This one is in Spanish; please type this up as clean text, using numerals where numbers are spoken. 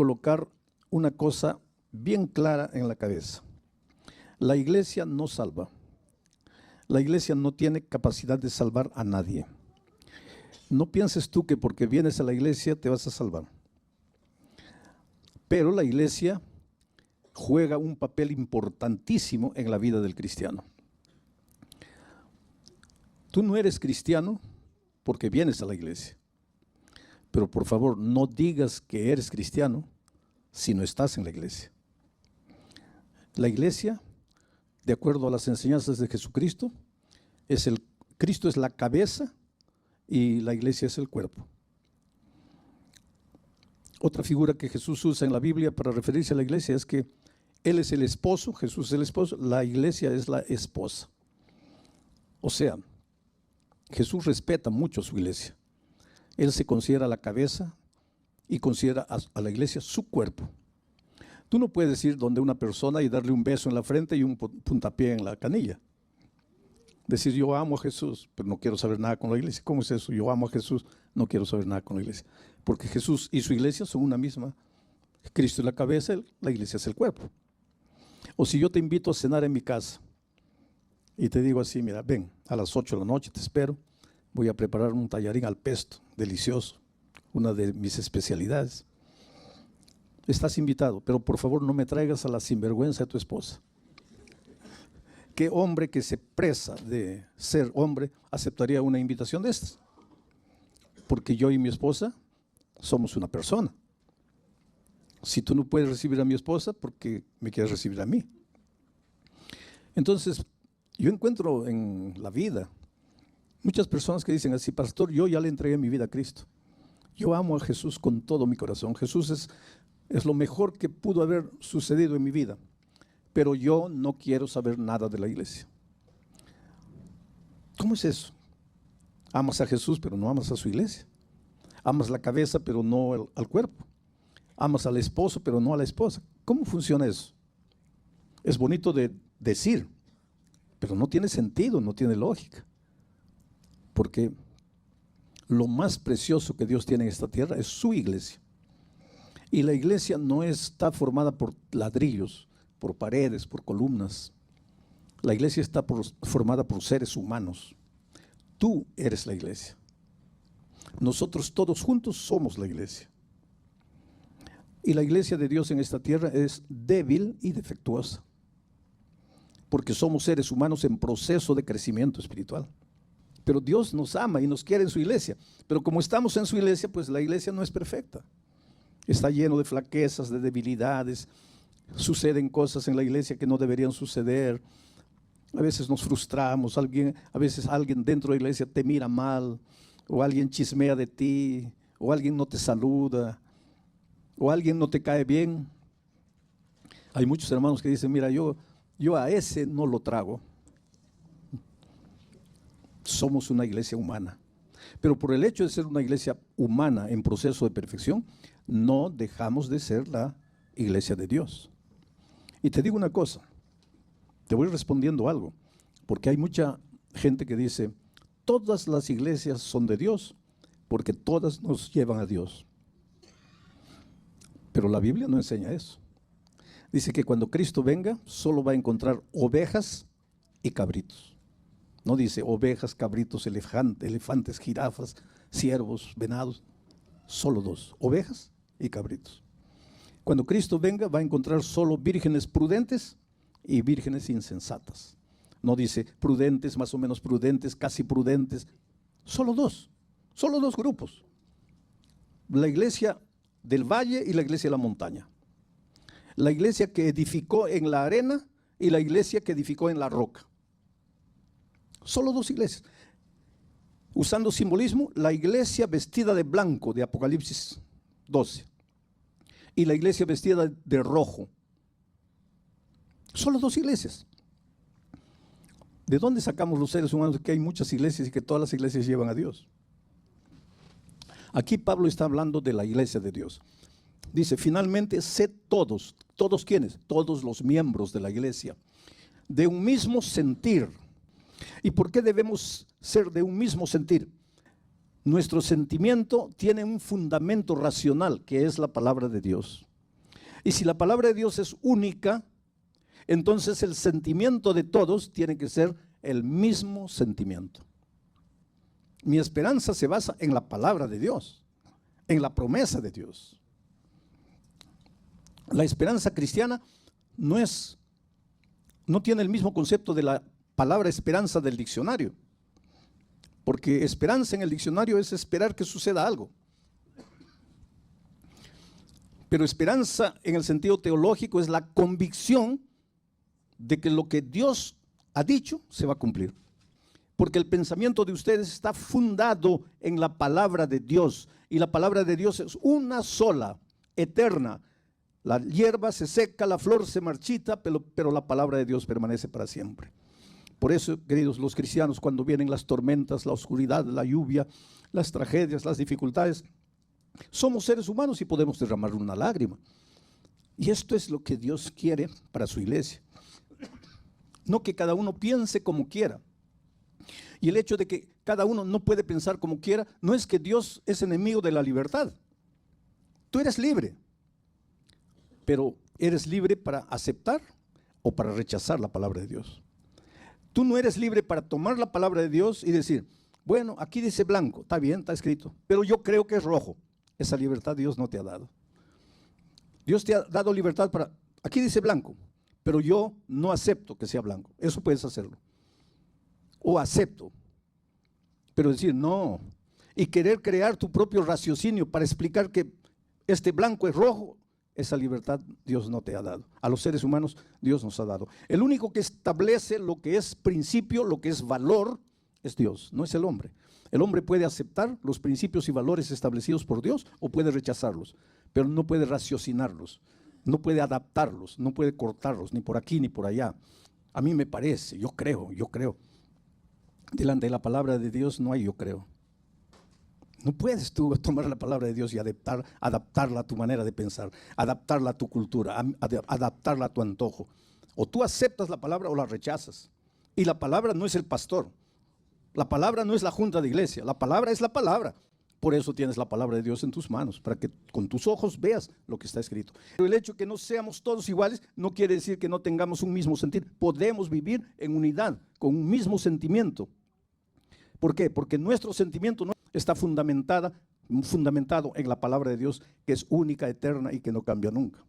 colocar una cosa bien clara en la cabeza. La iglesia no salva. La iglesia no tiene capacidad de salvar a nadie. No pienses tú que porque vienes a la iglesia te vas a salvar. Pero la iglesia juega un papel importantísimo en la vida del cristiano. Tú no eres cristiano porque vienes a la iglesia. Pero por favor, no digas que eres cristiano si no estás en la iglesia. La iglesia, de acuerdo a las enseñanzas de Jesucristo, Cristo es la cabeza y la iglesia es el cuerpo. Otra figura que Jesús usa en la Biblia para referirse a la iglesia es que Él es el esposo, Jesús es el esposo, la iglesia es la esposa. O sea, Jesús respeta mucho a su iglesia. Él se considera la cabeza y considera a la iglesia su cuerpo. Tú no puedes ir donde una persona y darle un beso en la frente y un puntapié en la canilla. Decir, yo amo a Jesús, pero no quiero saber nada con la iglesia. ¿Cómo es eso? Yo amo a Jesús, no quiero saber nada con la iglesia. Porque Jesús y su iglesia son una misma. Cristo es la cabeza, la iglesia es el cuerpo. O si yo te invito a cenar en mi casa y te digo así, mira, ven, a las 8 de la noche te espero, voy a preparar un tallarín al pesto, delicioso, una de mis especialidades. Estás invitado, pero por favor no me traigas a la sinvergüenza de tu esposa. ¿Qué hombre que se presa de ser hombre aceptaría una invitación de estas? Porque yo y mi esposa somos una persona. Si tú no puedes recibir a mi esposa, ¿por qué me quieres recibir a mí? Entonces, yo encuentro en la vida muchas personas que dicen así, pastor, yo ya le entregué mi vida a Cristo. Yo amo a Jesús con todo mi corazón. Jesús es lo mejor que pudo haber sucedido en mi vida. Pero yo no quiero saber nada de la iglesia. ¿Cómo es eso? Amas a Jesús, pero no amas a su iglesia. Amas la cabeza, pero no al cuerpo. Amas al esposo, pero no a la esposa. ¿Cómo funciona eso? Es bonito de decir, pero no tiene sentido, no tiene lógica. Porque lo más precioso que Dios tiene en esta tierra es su iglesia. Y la iglesia no está formada por ladrillos, por paredes, por columnas. La iglesia está formada por seres humanos. Tú eres la iglesia. Nosotros todos juntos somos la iglesia. Y la iglesia de Dios en esta tierra es débil y defectuosa, porque somos seres humanos en proceso de crecimiento espiritual. Pero Dios nos ama y nos quiere en su iglesia. Pero como estamos en su iglesia, pues la iglesia no es perfecta. Está lleno de flaquezas, de debilidades. Suceden cosas en la iglesia que no deberían suceder. A veces nos frustramos, a veces alguien dentro de la iglesia te mira mal, o alguien chismea de ti, o alguien no te saluda, o alguien no te cae bien. Hay muchos hermanos que dicen, mira, yo a ese no lo trago. Somos una iglesia humana. Pero por el hecho de ser una iglesia humana en proceso de perfección, no dejamos de ser la iglesia de Dios. Y te digo una cosa, te voy respondiendo algo, porque hay mucha gente que dice, todas las iglesias son de Dios, porque todas nos llevan a Dios. Pero la Biblia no enseña eso. Dice que cuando Cristo venga, solo va a encontrar ovejas y cabritos. No dice ovejas, cabritos, elefantes, jirafas, ciervos, venados. Solo dos, ovejas y cabritos. Cuando Cristo venga, va a encontrar solo vírgenes prudentes y vírgenes insensatas. No dice prudentes, más o menos prudentes, casi prudentes. Solo dos grupos. La iglesia del valle y la iglesia de la montaña. La iglesia que edificó en la arena y la iglesia que edificó en la roca. Solo dos iglesias. Usando simbolismo, la iglesia vestida de blanco de Apocalipsis 12 y la iglesia vestida de rojo. Solo dos iglesias. ¿De dónde sacamos los seres humanos que hay muchas iglesias y que todas las iglesias llevan a Dios? Aquí Pablo está hablando de la iglesia de Dios. Dice, finalmente, sed todos. ¿Todos quiénes? Todos los miembros de la iglesia, de un mismo sentir. ¿Y por qué debemos ser de un mismo sentir? Nuestro sentimiento tiene un fundamento racional, que es la palabra de Dios. Y si la palabra de Dios es única, entonces el sentimiento de todos tiene que ser el mismo sentimiento. Mi esperanza se basa en la palabra de Dios, en la promesa de Dios. La esperanza cristiana no tiene el mismo concepto de la palabra esperanza del diccionario, porque esperanza en el diccionario es esperar que suceda algo. Pero esperanza en el sentido teológico es la convicción de que lo que Dios ha dicho se va a cumplir. Porque el pensamiento de ustedes está fundado en la palabra de Dios, y la palabra de Dios es una sola, eterna. La hierba se seca, la flor se marchita, pero la palabra de Dios permanece para siempre. Por eso, queridos, los cristianos, cuando vienen las tormentas, la oscuridad, la lluvia, las tragedias, las dificultades, somos seres humanos y podemos derramar una lágrima. Y esto es lo que Dios quiere para su iglesia. No que cada uno piense como quiera. Y el hecho de que cada uno no puede pensar como quiera, no es que Dios es enemigo de la libertad. Tú eres libre, pero eres libre para aceptar o para rechazar la palabra de Dios. Tú no eres libre para tomar la palabra de Dios y decir, bueno, aquí dice blanco, está bien, está escrito, pero yo creo que es rojo. Esa libertad Dios no te ha dado. Dios te ha dado libertad para, aquí dice blanco, pero yo no acepto que sea blanco. Eso puedes hacerlo. O acepto, pero decir no, y querer crear tu propio raciocinio para explicar que este blanco es rojo, esa libertad Dios no te ha dado. A los seres humanos Dios nos ha dado. El único que establece lo que es principio, lo que es valor, es Dios, no es el hombre. El hombre puede aceptar los principios y valores establecidos por Dios o puede rechazarlos, pero no puede raciocinarlos, no puede adaptarlos, no puede cortarlos, ni por aquí ni por allá. A mí me parece, yo creo. Delante de la palabra de Dios no hay yo creo. No puedes tú tomar la palabra de Dios y adaptarla a tu manera de pensar, adaptarla a tu cultura, adaptarla a tu antojo. O tú aceptas la palabra o la rechazas. Y la palabra no es el pastor. La palabra no es la junta de iglesia. La palabra es la palabra. Por eso tienes la palabra de Dios en tus manos, para que con tus ojos veas lo que está escrito. Pero el hecho de que no seamos todos iguales no quiere decir que no tengamos un mismo sentir. Podemos vivir en unidad, con un mismo sentimiento. ¿Por qué? Porque nuestro sentimiento no está fundamentado en la palabra de Dios, que es única, eterna y que no cambia nunca.